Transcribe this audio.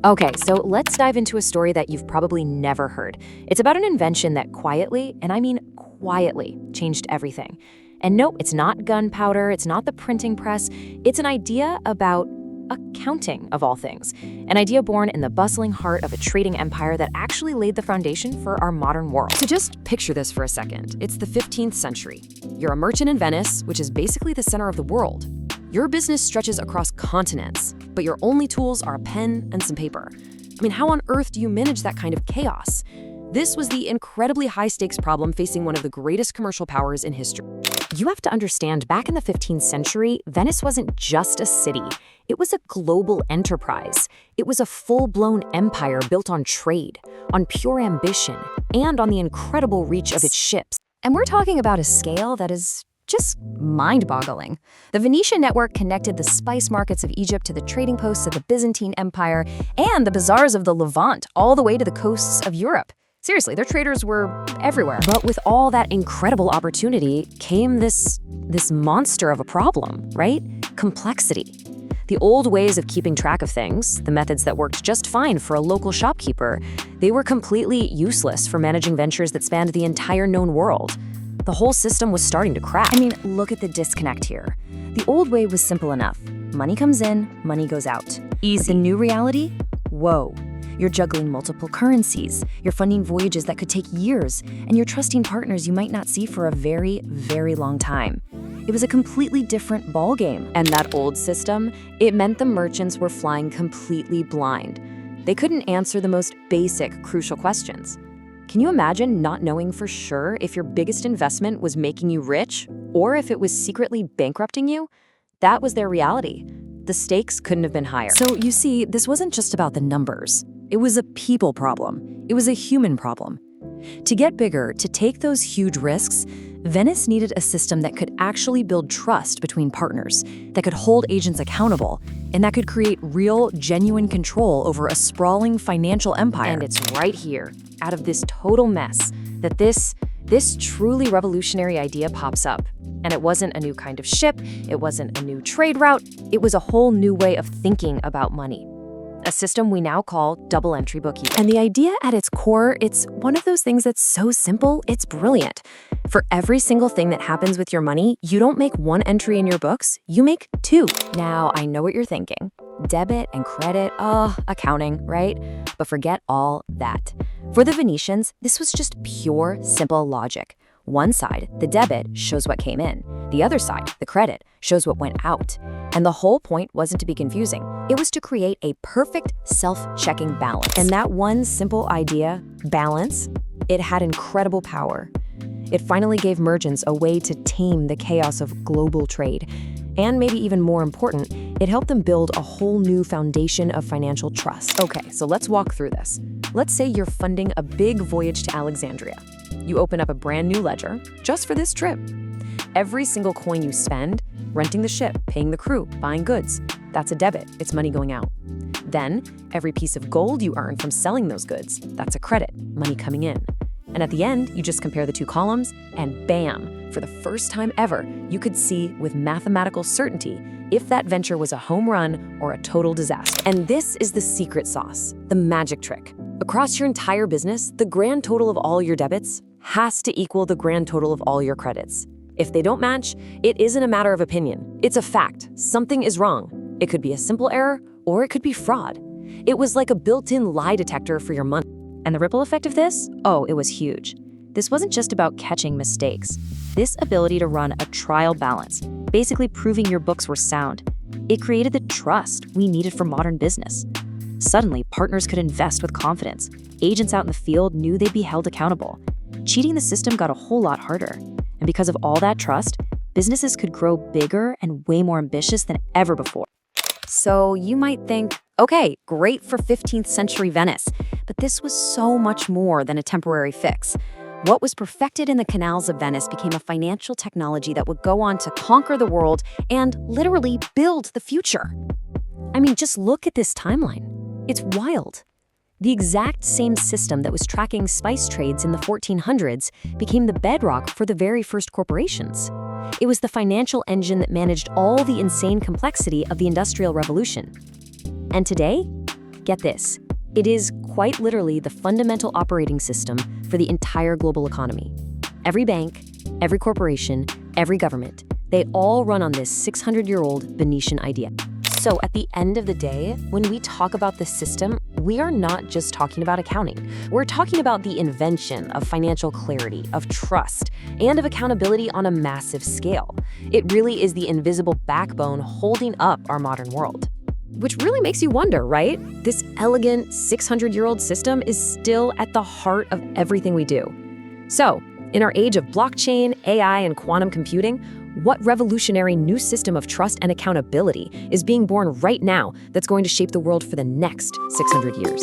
Okay, so let's dive into a story that you've probably never heard. It's about an invention that quietly, and I mean quietly, changed everything. And no, it's not gunpowder, it's not the printing press, it's an idea about accounting, of all things. An idea born in the bustling heart of a trading empire that actually laid the foundation for our modern world. So just picture this for a second. It's the 15th century. You're a merchant in Venice, which is basically the center of the world. Your business stretches across continents, but your only tools are a pen and some paper. I mean, how on earth do you manage that kind of chaos? This was the incredibly high-stakes problem facing one of the greatest commercial powers in history. You have to understand, back in the 15th century, Venice wasn't just a city. It was a global enterprise. It was a full-blown empire built on trade, on pure ambition, and on the incredible reach of its ships. And we're talking about a scale that is just mind-boggling. The Venetian network connected the spice markets of Egypt to the trading posts of the Byzantine Empire and the bazaars of the Levant all the way to the coasts of Europe. Seriously, their traders were everywhere. But with all that incredible opportunity came this monster of a problem, right? Complexity. The old ways of keeping track of things, the methods that worked just fine for a local shopkeeper, they were completely useless for managing ventures that spanned the entire known world. The whole system was starting to crack. I mean, look at the disconnect here. The old way was simple enough. Money comes in, money goes out. Easy. But the new reality? Whoa. You're juggling multiple currencies, you're funding voyages that could take years, and you're trusting partners you might not see for a very, very long time. It was a completely different ballgame. And that old system, it meant the merchants were flying completely blind. They couldn't answer the most basic, crucial questions. Can you imagine not knowing for sure if your biggest investment was making you rich or if it was secretly bankrupting you? That was their reality. The stakes couldn't have been higher. So you see, this wasn't just about the numbers. It was a people problem. It was a human problem. To get bigger, to take those huge risks, Venice needed a system that could actually build trust between partners, that could hold agents accountable, and that could create real, genuine control over a sprawling financial empire. And it's right here, out of this total mess, that this truly revolutionary idea pops up. And it wasn't a new kind of ship, it wasn't a new trade route, it was a whole new way of thinking about money. A system we now call double-entry bookkeeping. And the idea at its core, it's one of those things that's so simple, it's brilliant. For every single thing that happens with your money, you don't make one entry in your books, you make two. Now, I know what you're thinking. Debit and credit, accounting, right? But forget all that. For the Venetians, this was just pure, simple logic. One side, the debit, shows what came in. The other side, the credit, shows what went out. And the whole point wasn't to be confusing. It was to create a perfect self-checking balance. And that one simple idea, balance, it had incredible power. It finally gave merchants a way to tame the chaos of global trade. And maybe even more important, it helped them build a whole new foundation of financial trust. Okay, so let's walk through this. Let's say you're funding a big voyage to Alexandria. You open up a brand new ledger just for this trip. Every single coin you spend, renting the ship, paying the crew, buying goods, that's a debit, it's money going out. Then, every piece of gold you earn from selling those goods, that's a credit, money coming in. And at the end, you just compare the two columns, and bam, for the first time ever, you could see with mathematical certainty if that venture was a home run or a total disaster. And this is the secret sauce, the magic trick. Across your entire business, the grand total of all your debits has to equal the grand total of all your credits. If they don't match, it isn't a matter of opinion. It's a fact. Something is wrong. It could be a simple error, or it could be fraud. It was like a built-in lie detector for your money. And the ripple effect of this? Oh, it was huge. This wasn't just about catching mistakes. This ability to run a trial balance, basically proving your books were sound, it created the trust we needed for modern business. Suddenly, partners could invest with confidence. Agents out in the field knew they'd be held accountable. Cheating the system got a whole lot harder. And because of all that trust, businesses could grow bigger and way more ambitious than ever before. So you might think, okay, great for 15th century Venice, but this was so much more than a temporary fix. What was perfected in the canals of Venice became a financial technology that would go on to conquer the world and literally build the future. I mean, just look at this timeline. It's wild. The exact same system that was tracking spice trades in the 1400s became the bedrock for the very first corporations. It was the financial engine that managed all the insane complexity of the Industrial Revolution. And today, Get this. It is quite literally the fundamental operating system for the entire global economy. Every bank, every corporation, every government, they all run on this 600-year-old Venetian idea. So at the end of the day, when we talk about the system, we are not just talking about accounting. We're talking about the invention of financial clarity, of trust, and of accountability on a massive scale. It really is the invisible backbone holding up our modern world. Which really makes you wonder, right? This elegant 600-year-old system is still at the heart of everything we do. So, in our age of blockchain, AI, and quantum computing, what revolutionary new system of trust and accountability is being born right now that's going to shape the world for the next 600 years?